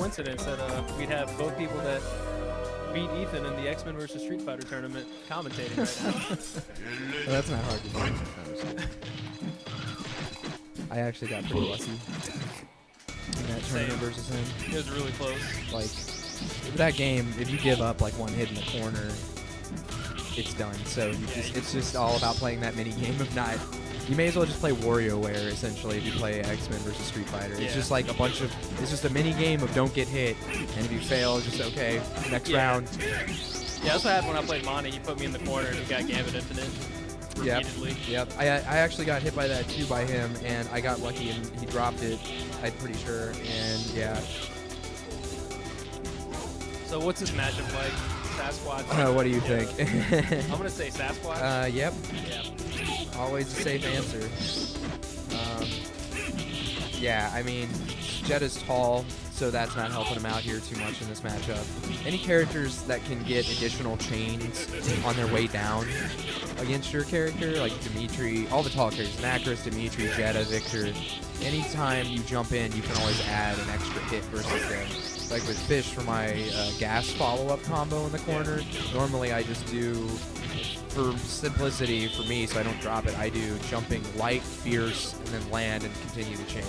coincidence that we'd have both people that beat Ethan in the X-Men versus Street Fighter tournament commentating right now. Well, that's not hard to do. I actually got pretty lucky in that tournament versus him. It was really close. Like, that game, if you give up like one hit in the corner, it's done. So it's just all about playing that mini game of not. You may as well just play WarioWare essentially if you play X-Men versus Street Fighter. It's just like it's just a mini game of don't get hit, and if you fail, just okay, next round. Yeah, that's what happened when I played Monty. He put me in the corner and he got Gambit Infinite repeatedly. Yep. I actually got hit by that too by him, and I got lucky and he dropped it, I'm pretty sure, and yeah. So what's this matchup like? Sasquatch? What do you think? I'm going to say Sasquatch. Yep. Yeah. Always a safe answer. Yeah, I mean, Jetta's tall, so that's not helping him out here too much in this matchup. Any characters that can get additional chains on their way down against your character, like Dimitri, all the tall characters, Nacris, Dimitri, Jetta, Victor, anytime you jump in, you can always add an extra hit versus them. Like with Fish for my gas follow-up combo in the corner, normally I just do, for simplicity for me, so I don't drop it, I do jumping light, fierce, and then land and continue the chain.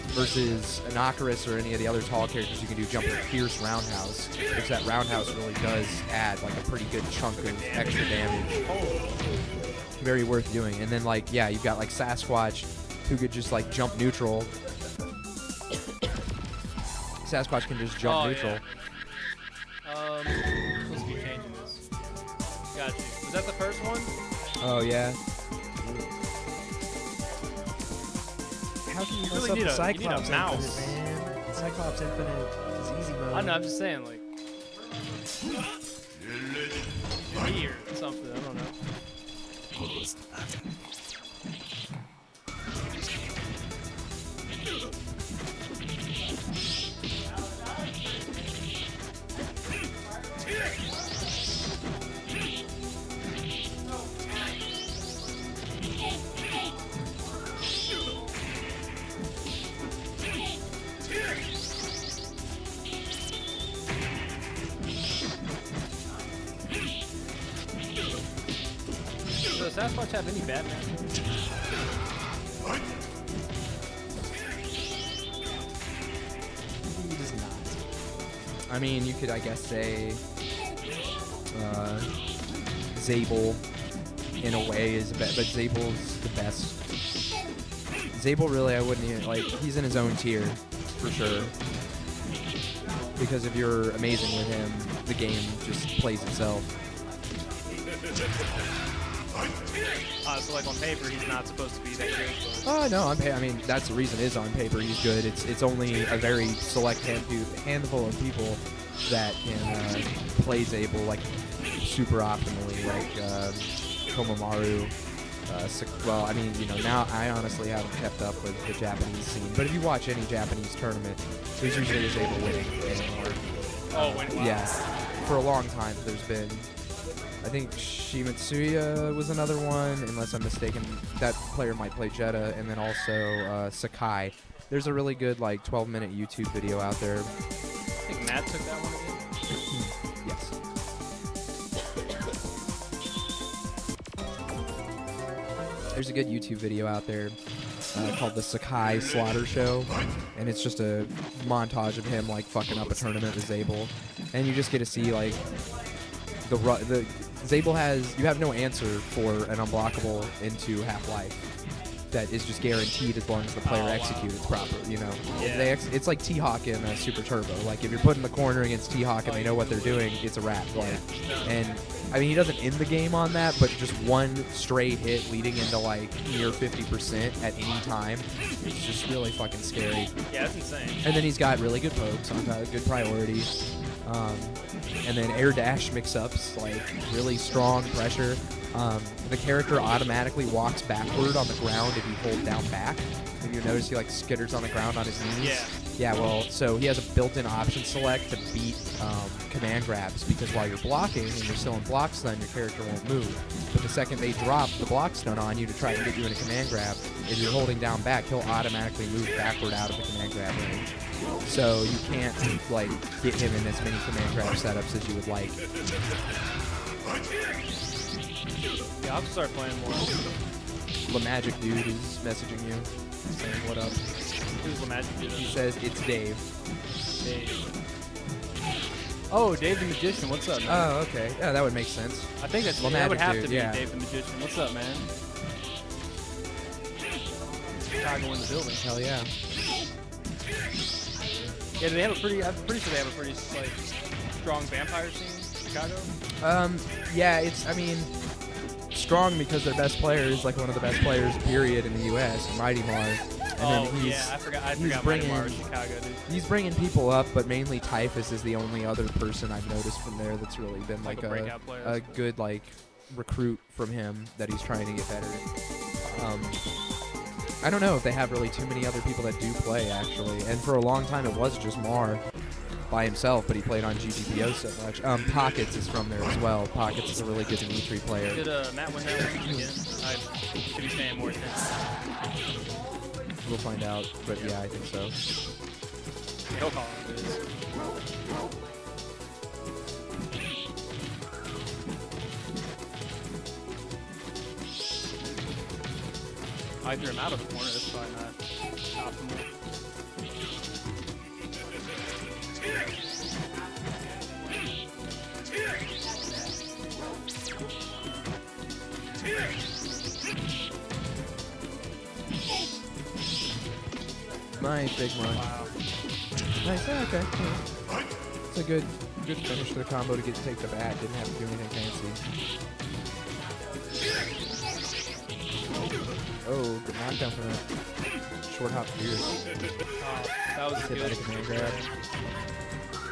Versus an Nacris or any of the other tall characters, you can do jumping fierce roundhouse, which that roundhouse really does add like a pretty good chunk of extra damage. Very worth doing. And then like, yeah, you've got like Sasquatch, who could just like jump neutral. Sasquatch can just jump neutral. Yeah. Supposed to be changing this. Got you. Was that the first one? Oh yeah. How can you mess up the Cyclops Infinite, man? Cyclops Infinite is easy mode. I know, I'm just saying, like, here or something, I don't know. Does Sasquatch have any Batman? He does not. I mean, you could, I guess, say Zabel in a way is but Zabel's the best. Zabel really, I wouldn't even, like, he's in his own tier for sure. Because if you're amazing with him, the game just plays itself. So like on paper, he's not supposed to be that great. Oh no, I mean that's the reason it is on paper he's good. It's only a very select handful of people that can play Zabel like super optimally, like Komomaru. Well, I mean, you know, now I honestly haven't kept up with the Japanese scene, but if you watch any Japanese tournament, there's usually a Zabel winning anymore. Oh, wait, wow. Yeah, for a long time there's been. I think Shimatsuya was another one, unless I'm mistaken. That player might play Jetta, and then also Sakai. There's a really good, like, 12-minute YouTube video out there. I think Matt took that one again. Yes. There's a good YouTube video out there called the Sakai Slaughter Show, and it's just a montage of him, like, fucking up a tournament with Zabel. And you just get to see, like, the Zabel has, you have no answer for an unblockable into Half-Life that is just guaranteed as long as the player executes properly, you know? Yeah. It's like T-Hawk in Super Turbo. Like, if you're put in the corner against T-Hawk and they know what they're doing, it's a wrap. Like, and, I mean, he doesn't end the game on that, but just one straight hit leading into, like, near 50% at any time, it's just really fucking scary. Yeah, that's insane. And then he's got really good pokes on good priority. And then air dash mix-ups, like really strong pressure. The character automatically walks backward on the ground if you hold down back. If you notice, he like skitters on the ground on his knees. Yeah. Yeah, well, so he has a built-in option select to beat command grabs, because while you're blocking and you're still in block stun, your character won't move. But the second they drop the block stun on you to try and get you in a command grab, if you're holding down back, he'll automatically move backward out of the command grab range. So you can't like get him in as many command grab setups as you would like. Yeah, I'll start playing more. The Magic Dude is messaging you, saying what up. Who's the Magic Dude? He says it's Dave. Dave. Oh, Dave the Magician. What's up, man? Oh, okay. Yeah, that would make sense. I think that would Magic have Dude, to be yeah. Dave the Magician. What's up, man? Chicago in the building. Hell yeah. Yeah, do they have a pretty? I'm pretty sure they have a pretty like strong vampire scene in Chicago. Yeah, it's, I mean, strong because their best player is like one of the best players, period, in the U.S., Mighty Mar. And then yeah, I forgot bringing, Mighty Mar was Chicago, dude. He's bringing people up, but mainly Typhus is the only other person I've noticed from there that's really been like a good like recruit from him that he's trying to get better. I don't know if they have really too many other people that do play, actually. And for a long time, it was just Mar by himself, but he played on GGPO so much. Pockets is from there as well. Pockets is a really good Dimitri player. Did Matt win that one again? I should be paying more attention. We'll find out, but yeah, I think so. He'll call him this. I threw him out of the corner. That's probably not optimal. Nice, big one. Wow. Nice, yeah, okay. Yeah. It's a good finish to the combo to take the bat. Didn't have to do anything fancy. Oh, good knockdown from that short hop Fierce. That was Hit by good. the command grab.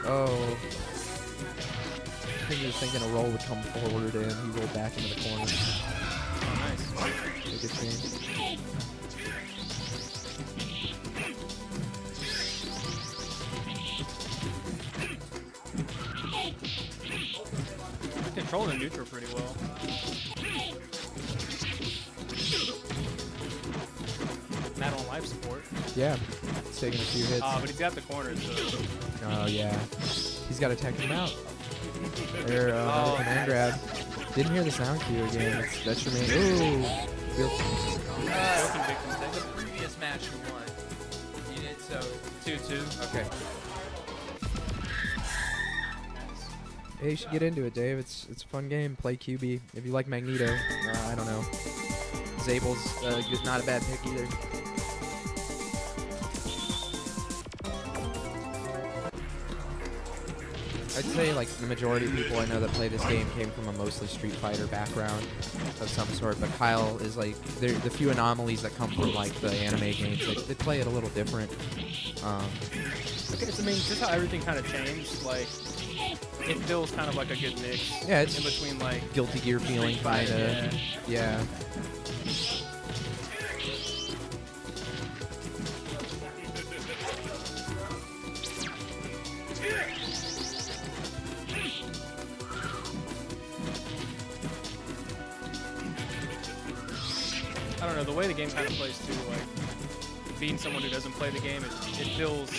Oh. I think he was thinking a roll would come forward and he rolled back into the corner. Oh, nice. A good change. Controlling the neutral pretty well. Not on life support. Yeah. It's taking a few hits. But he's got the corners, so. Oh, yeah. He's got to tech him out. There, another command grab. Didn't hear the sound cue again. That's your main. Ooh. The Previous match you won. You did so. 2-2. Okay. Hey, you should get into it, Dave. It's a fun game. Play QB. If you like Magneto, I don't know. Zabel's not a bad pick either. I'd say like the majority of people I know that play this game came from a mostly Street Fighter background of some sort, but Kyle is like, the few anomalies that come from like the anime games, like, they play it a little different. Okay, so I mean, just how everything kind of changed, like, it feels kind of like a good mix. Yeah, it's in between like Guilty Gear feeling kind of. Yeah. I don't know, the way the game kind of plays too, like, being someone who doesn't play the game, it feels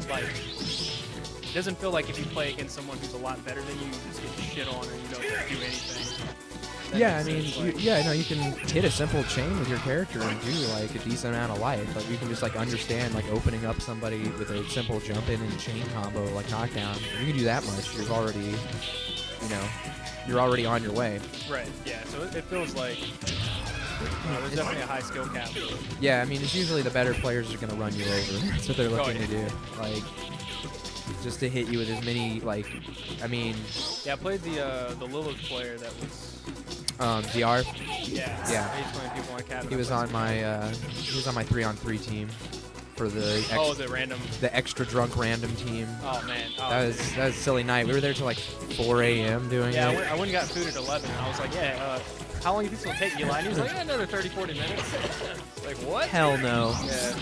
like, it doesn't feel like if you play against someone who's a lot better than you just get shit on and you don't do anything. Yeah, I mean, you can hit a simple chain with your character and do like a decent amount of life. Like you can just like understand like opening up somebody with a simple jump in and chain combo like knockdown. If you can do that much, you're already on your way. Right. Yeah. So it feels like there's definitely a high skill cap. Yeah, I mean, it's usually the better players are gonna run you over. That's what they're looking to do. Like, just to hit you with as many like, I mean. Yeah, I played the Lilith player that was. DR. Yeah. Yeah. He's playing people on cabin. He was on my 3-on-3 team for the the random. The extra drunk random team. Oh man. Oh, that was a silly night. We were there till like 4 a.m. doing it. Yeah, I went and got food at 11, and I was like, yeah. How long do you think it's gonna take, Eli? And he was like, another 30, 40 minutes. Like what? Hell no. Yeah.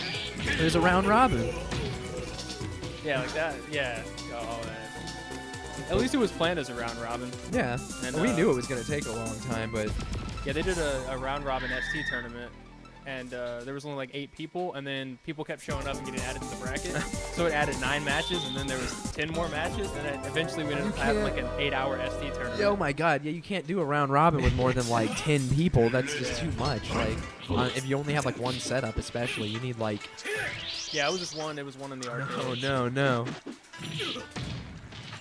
There's a round robin. Yeah, like that. Yeah. Oh man. At least it was planned as a round robin. Yeah, And, we knew it was going to take a long time, but Yeah, they did a round robin ST tournament, and there was only like 8 people, and then people kept showing up and getting added to the bracket. So it added 9 matches, and then there was 10 more matches, and then eventually we ended up having like an 8-hour ST tournament. oh my god, yeah, you can't do a round robin with more than like 10 people. That's just too much. Like, if you only have like one setup, especially, you need like. Yeah, it was just one. It was one in the arcade. Oh no.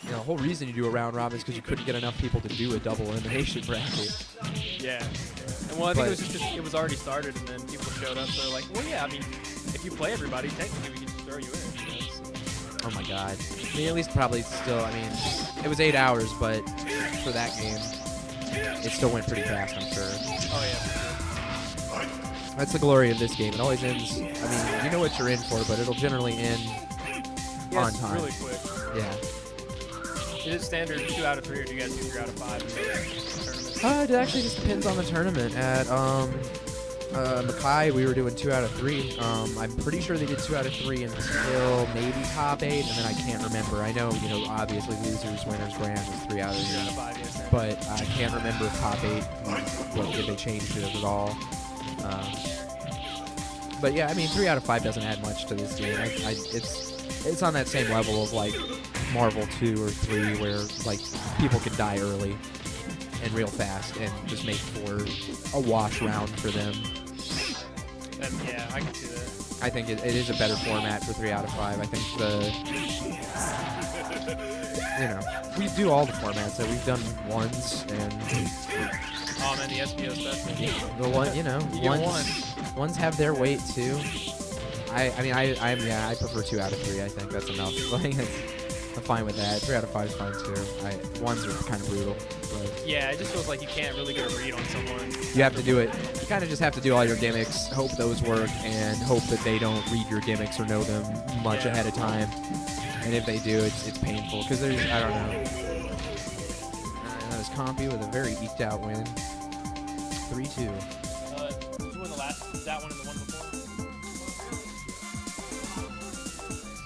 You know, the whole reason you do a round robin is because you couldn't get enough people to do a double elimination bracket. Yeah. And well, I think it was just 'cause it was already started, and then people showed up. So they're like, well, yeah, I mean, if you play everybody, technically we can just throw you in. You know, so. Oh my god. I mean, at least probably still, I mean, it was 8 hours, but for that game, it still went pretty fast, I'm sure. Oh, yeah. That's the glory of this game. It always ends, I mean, you know what you're in for, but it'll generally end on time. Really quick. Yeah. Is it standard 2 out of 3, or do you guys do 3 out of 5 in the tournament? It actually just depends on the tournament. At Mackay, we were doing 2 out of 3. I'm pretty sure they did 2 out of 3 until maybe top 8, and then I can't remember. I know, you know, obviously losers, winners, grand was 3 out of 3 out of 3. 5, yes. But I can't remember if top 8, what did they change it at all. But yeah, I mean, 3 out of 5 doesn't add much to this game. It's on that same level of like Marvel 2 or 3, where like people can die early and real fast and just make for a wash round for them. Yeah, I can see that. I think it is a better format for 3 out of 5. I think you know, we do all the formats. So we've done ones and Oh man, the SBO special. the one, you know, You get ones have their weight too. I mean, I prefer 2 out of 3. I think that's enough. Like, I'm fine with that. 3 out of 5 is fine too. Ones are kind of brutal. But Yeah, it just feels like you can't really get a read on someone. you have to do it. You kind of just have to do all your gimmicks, hope those work, and hope that they don't read your gimmicks or know them much ahead of time. And if they do, it's painful because there's, I don't know. That was Compy with a very eked out win. 3-2. Did you win the last? That one and the one before?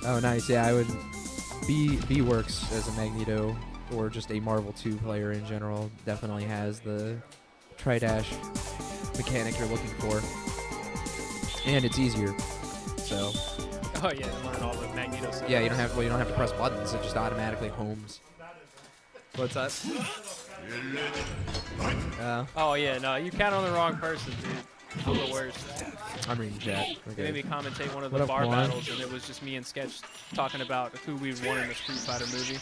Oh, nice. Yeah, I would. B works as a Magneto or just a Marvel 2 player in general. Definitely has the tri-dash mechanic you're looking for, and it's easier. So Oh yeah, to learn all the Magneto stuff. yeah, you don't have to press buttons. It just automatically homes. What's that? Oh yeah, no, you count on the wrong person, dude. I'm the worst. I'm reading chat. They made me commentate one of What the up, bar Juan? battles, and it was just me and Sketch talking about who we won in the Street Fighter movie.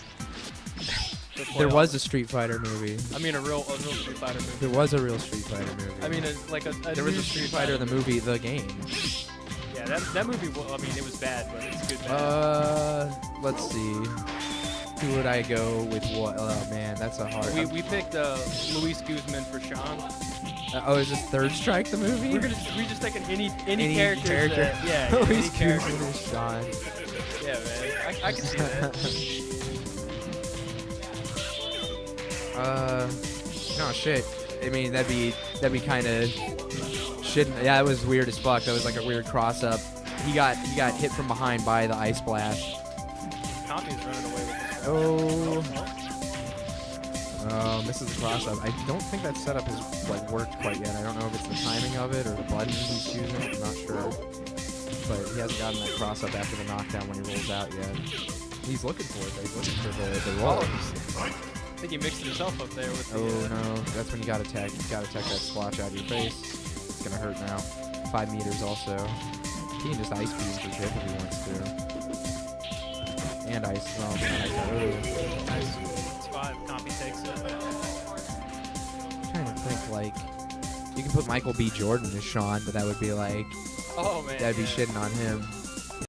There was a Street Fighter movie. I mean, a real Street Fighter movie. There was a real Street Fighter movie. I mean, there was a Street Fighter the movie, the game. Yeah, that movie. I mean, it was bad, but it's good. Bad. Let's see. Who would I go with? What? Oh man, that's a hard. We picked Luis Guzman for Sean. Is this Third Strike the movie? We just taking any character. Yeah, any Luis character. Guzman is Sean. Yeah, man. I can see that. No shit. I mean, that'd be kind of shouldn't. Yeah, that was weird as fuck. That was like a weird cross up. He got hit from behind by the ice blast. Compy's running away with this. Misses the cross up. I don't think that setup has like worked quite yet. I don't know if it's the timing of it or the button he's using. I'm not sure. But he hasn't gotten that cross up after the knockdown when he rolls out yet. He's looking for it. He's looking for the roll. I think he mixed himself up there with the. Oh no, that's when you gotta attack. You gotta attack that splotch out of your face. It's gonna hurt now. 5 meters also. He can just ice beam for shit if he wants to. And ice. Oh, Nice. It's 5. Compy takes it. I'm trying to think, like, you can put Michael B. Jordan as Sean, but that would be like, Oh man. that'd be shitting on him.